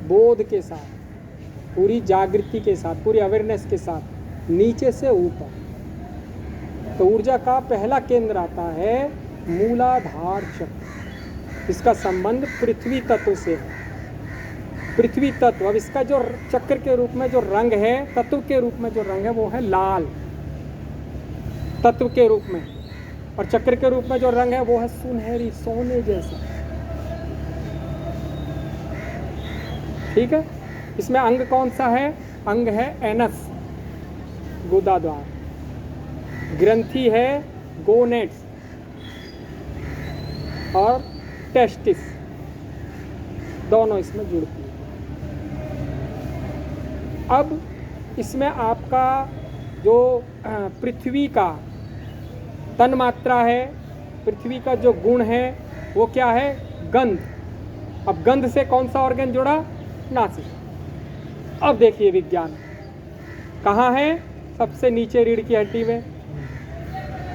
बोध के साथ, पूरी जागृति के साथ, पूरी अवेयरनेस के साथ नीचे से ऊपर। तो ऊर्जा का पहला केंद्र आता है मूलाधार चक्र। इसका संबंध पृथ्वी तत्व से है। पृथ्वी तत्व, अब इसका जो चक्र के रूप में जो रंग है, तत्व के रूप में जो रंग है वो है लाल, तत्व के रूप में। और चक्र के रूप में जो रंग है वो है सुनहरी, सोने जैसा। ठीक है। इसमें अंग कौन सा है? अंग है एनस, गुदाद्वार। ग्रंथि है गोनेट्स और टेस्टिस, दोनों इसमें जुड़ती है। अब इसमें आपका जो पृथ्वी का तन मात्रा है, पृथ्वी का जो गुण है वो क्या है? गंध। अब गंध से कौन सा ऑर्गन जुड़ा? नासिक। अब देखिए विज्ञान कहाँ है? सबसे नीचे रीढ़ की हड्डी में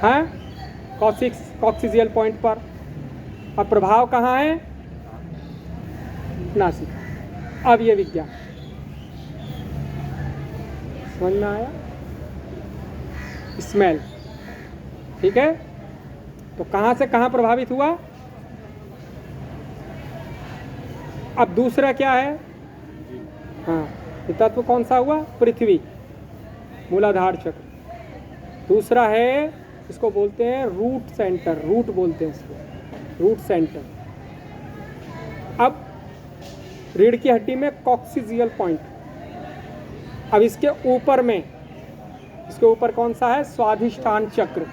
है, कॉक्सिजियल पॉइंट पर। और प्रभाव कहाँ है? नासिक। अब ये विज्ञान समझ में आया? स्मेल। ठीक है। तो कहाँ से कहाँ प्रभावित हुआ? अब दूसरा क्या है? हाँ, ये तत्व कौन सा हुआ? पृथ्वी, मूलाधार चक्र। दूसरा है, इसको बोलते हैं रूट सेंटर, रूट बोलते हैं इसको, रूट सेंटर। अब रीढ़ की हड्डी में कॉक्सिजियल पॉइंट। अब इसके ऊपर में, इसके ऊपर कौन सा है? स्वाधिष्ठान चक्र,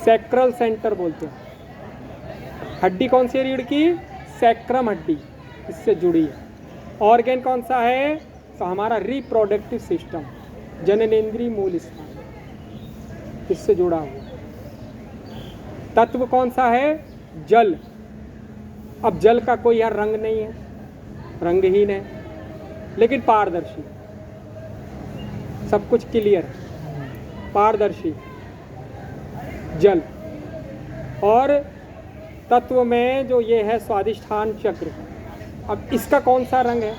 सैक्रल सेंटर बोलते हैं। हड्डी कौन सी है रीढ़ की? सैक्रम हड्डी, इससे जुड़ी है। ऑर्गन कौन सा है? तो हमारा रिप्रोडक्टिव सिस्टम, जननेंद्रिय मूल स्थान, इससे जुड़ा हुआ। तत्व कौन सा है? जल। अब जल का कोई यार रंग नहीं है, रंगहीन है, लेकिन पारदर्शी, सब कुछ क्लियर, पारदर्शी जल। और तत्व में जो ये है स्वाधिष्ठान चक्र, अब इसका कौन सा रंग है?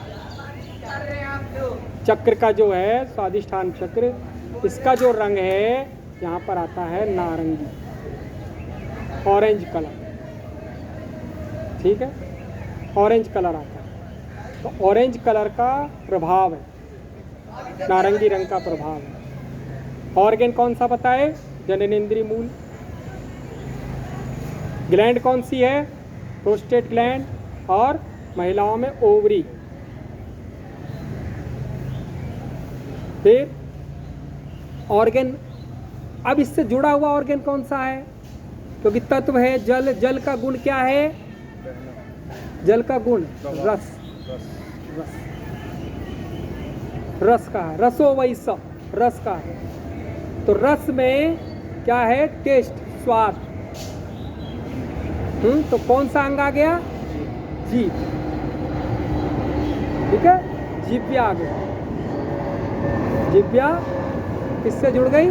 चक्र का जो है स्वाधिष्ठान चक्र, इसका जो रंग है यहाँ पर आता है नारंगी, ऑरेंज कलर। ठीक है, ऑरेंज कलर आता है। तो ऑरेंज कलर का प्रभाव है, नारंगी रंग का प्रभाव है। ऑर्गन कौन सा बताए? जननेंद्रिय मूल। ग्लैंड कौन सी है? प्रोस्टेट ग्लैंड, और महिलाओं में ओवरी। फिर ऑर्गन, अब इससे जुड़ा हुआ ऑर्गन कौन सा है? क्योंकि तत्व है जल, जल का गुण क्या है? जल का गुण रस, रस, रस का है, रसो वैस, रस का है। तो रस में क्या है? टेस्ट, स्वाद। तो कौन सा अंग आ गया? जीभ। ठीक है, जिह्वा आ गया। जिह्वा किससे जुड़ गई?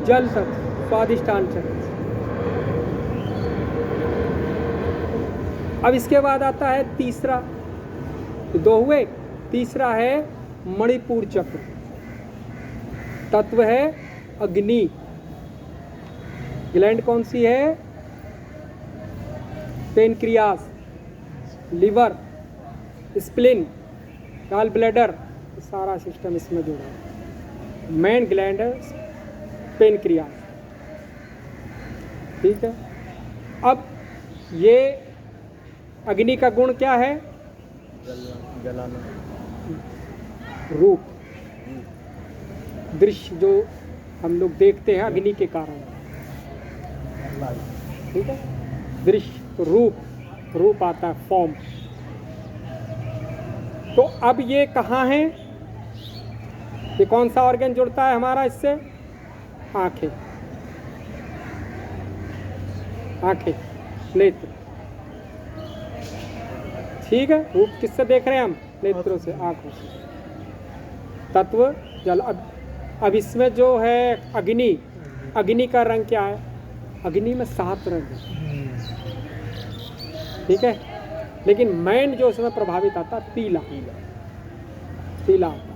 जल तत्व, स्वादिष्टान चक्र। अब इसके बाद आता है तीसरा, दो हुए, तीसरा है मणिपुर चक्र। तत्व है अग्नि। ग्लैंड कौन सी है? Pancreas, liver, spleen, gall bladder, सारा सिस्टम इसमें जुड़ा है। मेन ग्लैंड है पेनक्रियास। ठीक है। अब ये अग्नि का गुण क्या है? जलाना, रूप, दृश्य जो हम लोग देखते हैं अग्नि के कारण। ठीक है, दृश्य तो रूप, रूप आता है, फॉर्म। तो अब ये कहाँ है? ये कौन सा ऑर्गन जुड़ता है हमारा इससे? आंखें, आंखें, नेत्र। ठीक है, रूप किससे देख रहे हैं हम? नेत्रों से, आंखों से। तत्व जल। अब इसमें जो है अग्नि, अग्नि का रंग क्या है? अग्नि में 7 रंग है। ठीक है, लेकिन मैन जो उसमें प्रभावित आता है पीला, पीला आता है।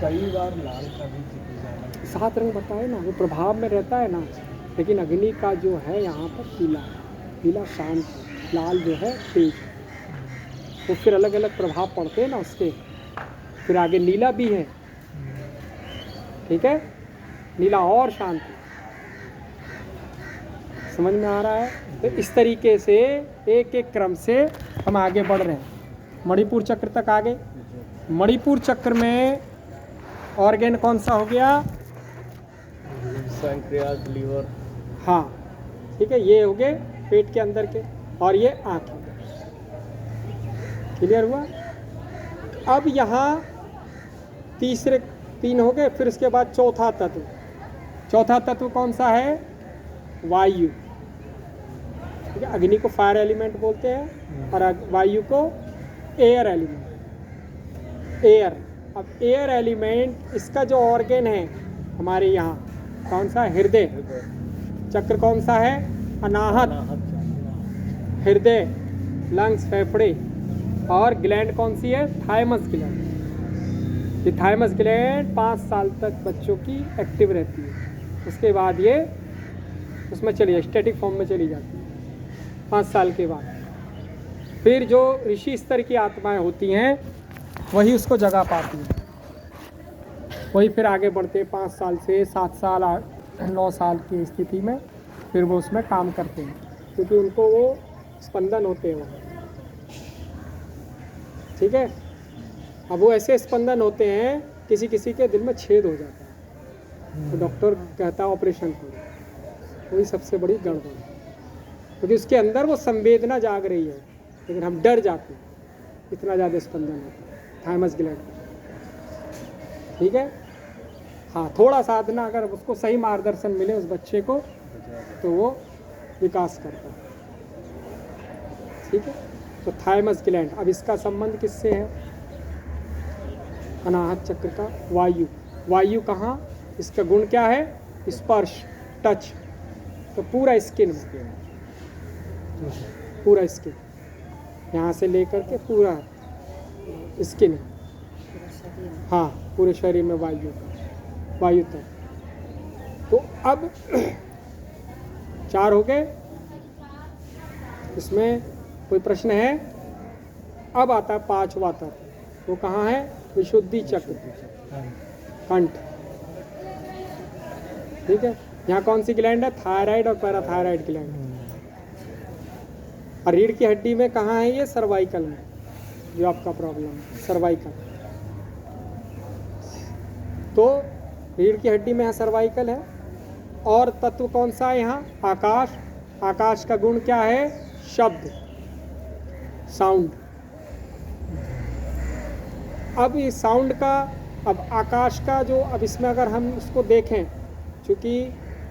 कई बार लाल का भी जिक्र जाना। 7 रंग बताए ना, वो प्रभाव में रहता है ना, लेकिन अग्नि का जो है यहाँ पर पीला है, पीला शांत है, लाल जो है तेज है। वो फिर अलग अलग प्रभाव पड़ते हैं ना उसके। फिर आगे नीला भी है, ठीक है, नीला और शांत है। समझ में आ रहा है? तो इस तरीके से एक एक क्रम से हम आगे बढ़ रहे हैं। मणिपुर चक्र तक आगे। मणिपुर चक्र में ऑर्गेन कौन सा हो गया? Pancreas, liver. हाँ, ठीक है, ये हो गए पेट के अंदर के, और ये आँखें। क्लियर हुआ? अब यहाँ तीसरे 3 हो गए, फिर उसके बाद चौथा तत्व। चौथा तत्व कौन सा है? वायु। ठीक है, अग्नि को फायर एलिमेंट बोलते हैं और वायु को एयर एलिमेंट। एयर, अब एयर एलिमेंट इसका जो ऑर्गेन है हमारे यहाँ कौन सा? हृदय। चक्र कौन सा है? अनाहत। हृदय, लंग्स, फेफड़े, और ग्लैंड कौन सी है? Thymus gland. ये थाइमस ग्लैंड 5 साल तक बच्चों की एक्टिव रहती है, उसके बाद ये उसमें चली स्टैटिक फॉर्म में चली जाती है 5 साल के बाद। फिर जो ऋषि स्तर की आत्माएं होती हैं वही उसको जगा पाती हैं, वही फिर आगे बढ़ते 5 साल से 7 साल 9 साल की स्थिति में फिर वो उसमें काम करते हैं, क्योंकि उनको वो स्पंदन होते हैं वहाँ। ठीक है, अब वो ऐसे स्पंदन होते हैं, किसी किसी के दिल में छेद हो जाता है तो डॉक्टर कहता है ऑपरेशन करो। वही सबसे बड़ी गड़बड़ है, क्योंकि उसके अंदर वो संवेदना जाग रही है, लेकिन हम डर जाते हैं, इतना ज़्यादा स्पंदन होता है थाइमस ग्लैंड। ठीक है, हाँ, थोड़ा साधना अगर उसको सही मार्गदर्शन मिले उस बच्चे को तो वो विकास करता है। ठीक है, तो थाइमस ग्लैंड, अब इसका संबंध किससे है? अनाहत चक्र का वायु। वायु कहाँ? इसका गुण क्या है? स्पर्श, टच। तो पूरा स्किन में, पूरा स्किन, यहाँ से लेकर के पूरा स्किन, हाँ, पूरे शरीर में वायु, वायु तक। तो अब 4 हो गए, इसमें कोई प्रश्न है? अब आता है 5वां तत्व, वो कहाँ है? विशुद्धि चक्र, कंठ। ठीक है, यहाँ कौन सी ग्लैंड है? थायराइड और पैराथायराइड ग्लैंड। और रीढ़ की हड्डी में कहाँ है ये? सर्वाइकल में, जो आपका प्रॉब्लम है सर्वाइकल। तो रीढ़ की हड्डी में यहाँ सर्वाइकल है। और तत्व कौन सा है यहाँ? आकाश। आकाश का गुण क्या है? शब्द, साउंड। अब इस साउंड का, अब आकाश का जो, अब इसमें अगर हम उसको देखें, चूँकि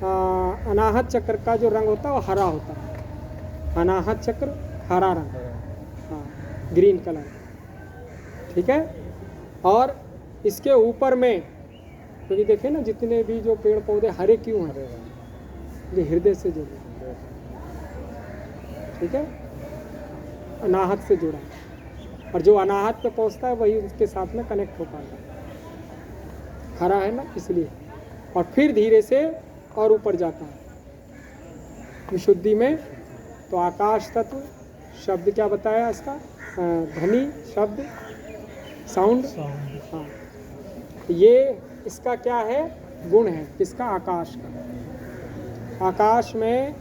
अनाहत चक्र का जो रंग होता है वो हरा होता है, अनाहत चक्र हरा रंग, हाँ, ग्रीन कलर। ठीक है, और इसके ऊपर में, क्योंकि देखें ना जितने भी जो पेड़ पौधे हरे क्यों हैं? ये हृदय से जुड़े, ठीक है, अनाहत से जुड़ा, और जो अनाहत पे पहुंचता है वही उसके साथ में कनेक्ट हो पाता है, हरा है ना इसलिए। और फिर धीरे से और ऊपर जाता है विशुद्धि में। तो आकाश तत्व, शब्द क्या बताया इसका? ध्वनि, शब्द, साउंड, हाँ, ये इसका क्या है? गुण है। किसका? आकाश का। आकाश में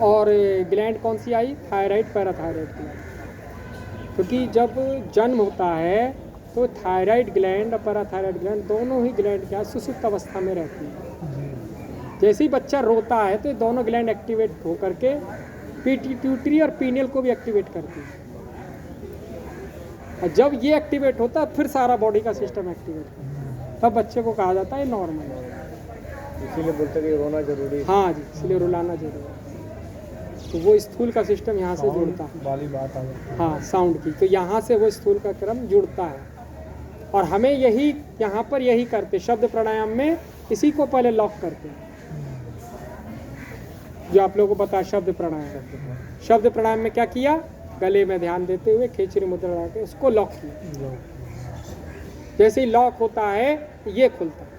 और ग्लैंड कौन सी आई? Thyroid, parathyroid gland. क्योंकि जब जन्म होता है तो थायराइड ग्लैंड और पैराथायराइड ग्लैंड दोनों ही ग्लैंड क्या सुसुप्त अवस्था में रहती है। जैसे ही बच्चा रोता है तो दोनों ग्लैंड एक्टिवेट होकर के पिट्यूटरी और पीनियल को भी एक्टिवेट करती है, और जब ये एक्टिवेट होता है फिर सारा बॉडी का सिस्टम एक्टिवेट होता है, तब बच्चे को कहा जाता है नॉर्मल है। इसीलिए बोलते हैं कि रोना जरूरी है। हाँ जी, इसलिए रुलाना जरूरी है। तो वो स्थूल का सिस्टम यहाँ से जुड़ता है, वाली बात आ जाती है। हाँ, साउंड की, तो यहाँ से वो स्थूल का क्रम जुड़ता है। और हमें यही यहाँ पर यही करते, शब्द प्राणायाम में इसी को पहले लॉक करते हैं, जो आप लोगों को पता है शब्द प्राणायाम। शब्द प्राणायाम में क्या किया, गले में ध्यान देते हुए खेचरी मुद्रा लगा के उसको लॉक किया। जैसे ही लॉक होता है ये खुलता है,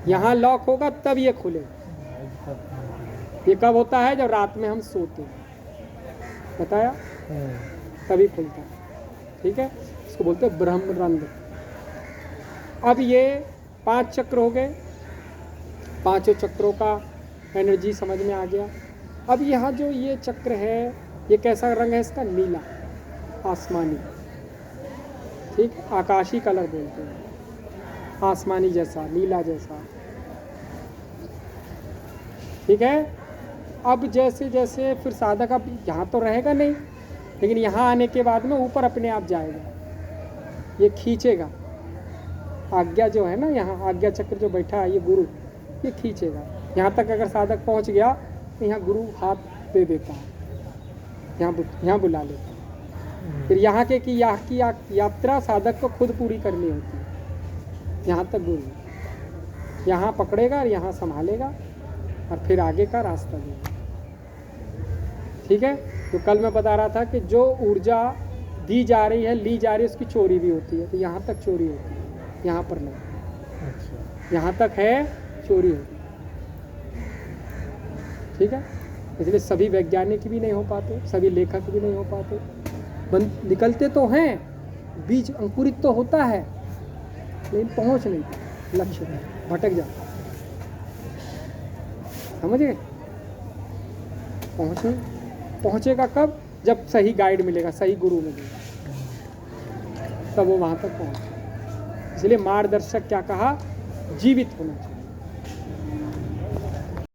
यहाँ लॉक होगा तब ये खुलेगा। ये कब होता है, जब रात में हम सोते हैं, बताया, तभी खुलता है। ठीक है, इसको बोलते हैं ब्रह्मरंध्र। अब ये 5 चक्र हो गए, पांचों चक्रों का एनर्जी समझ में आ गया। अब यहाँ जो ये चक्र है, ये कैसा रंग है इसका, नीला आसमानी। ठीक, आकाशी कलर बोलते हैं, आसमानी जैसा, नीला जैसा। ठीक है, अब जैसे जैसे फिर साधक अब यहाँ तो रहेगा नहीं, लेकिन यहाँ आने के बाद में ऊपर अपने आप जाएगा, ये खींचेगा। आज्ञा जो है ना, यहाँ आज्ञा चक्र जो बैठा है ये गुरु, ये खींचेगा। यहाँ तक अगर साधक पहुँच गया तो यहाँ गुरु हाथ दे देता है, यहाँ बुला लेता है। फिर यहाँ के कि यहाँ की यात्रा साधक को खुद पूरी करनी होती है। यहाँ तक गुरु यहाँ पकड़ेगा और यहाँ संभालेगा और फिर आगे का रास्ता देगा। ठीक है, तो कल मैं बता रहा था कि जो ऊर्जा दी जा रही है, ली जा रही है, उसकी चोरी भी होती है। तो यहाँ तक चोरी होती है, यहाँ पर नहीं। अच्छा। यहाँ तक है, चोरी होती है। ठीक है, इसलिए सभी वैज्ञानिक भी नहीं हो पाते, सभी लेखक भी नहीं हो पाते। निकलते तो हैं, बीज अंकुरित तो होता है, लेकिन पहुँच नहीं पाते लक्ष्य तक, भटक जाता। समझ गए, पहुँचेगा कब, जब सही गाइड मिलेगा, सही गुरु मिलेगा, तब वो वहाँ तक पहुँचे। इसलिए मार्गदर्शक क्या कहा, जीवित होना चाहिए।